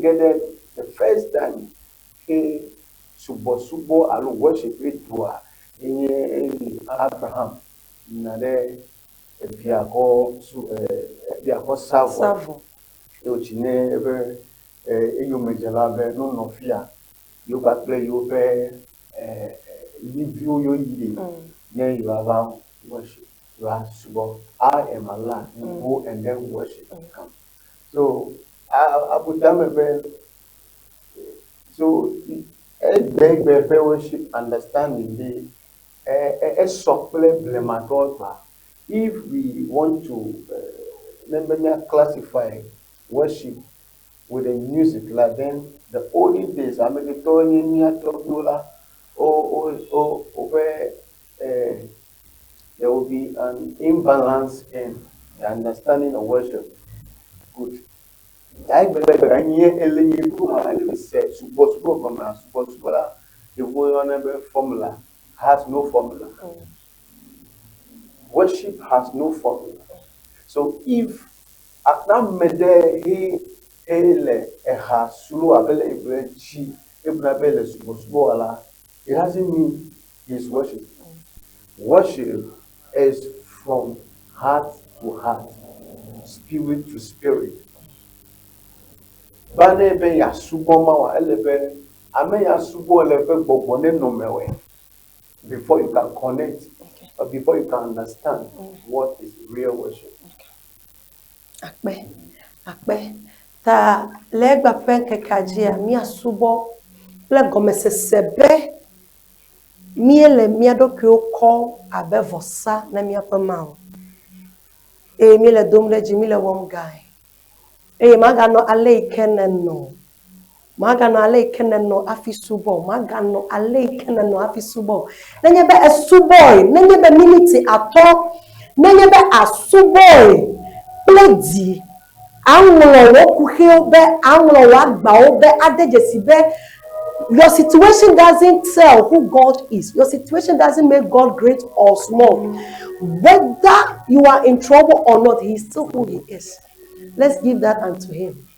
get the first time he subo alo worship it to Abraham na de biako savo e ochine ebe eyo mejela be no nofia yo ba play yo be live yo yi then you allow worship you are subo I am Allah you go and then worship come so I put them a so a big fellowship understanding the a software blemator. If we want to classify worship with the music, like then the olden days, I mean, the Tony Niatola where there will be an imbalance in the understanding of worship. Good. I believe that the formula has no formula. Worship has no formula. So if at that mede he ele has slow abele chi ebnabele subosubola, it doesn't mean he's worship. Worship is from heart to heart, spirit to spirit. Bane be ya subo ma wa elebe ame ya subo elebe gbogbo no mewe before you can connect or before you can understand what is real worship. Akpe ta legba penke kajia mi asubo le gomesesebe mi ele mi adokyo ko abevosa na mi apamao e mi le domle jimi le wom guy e magano ale ikeneno afisubo magano ale ikeneno afisubo nenye be esuboy nenye be minute ato nenye be asuboy pledi anwulo wo kuhe be anwulo wa gba o be adejesi be. Your situation doesn't tell who God is. Your situation doesn't make God great or small. Whether you are in trouble or not, He is still who He is. Let's give that unto Him.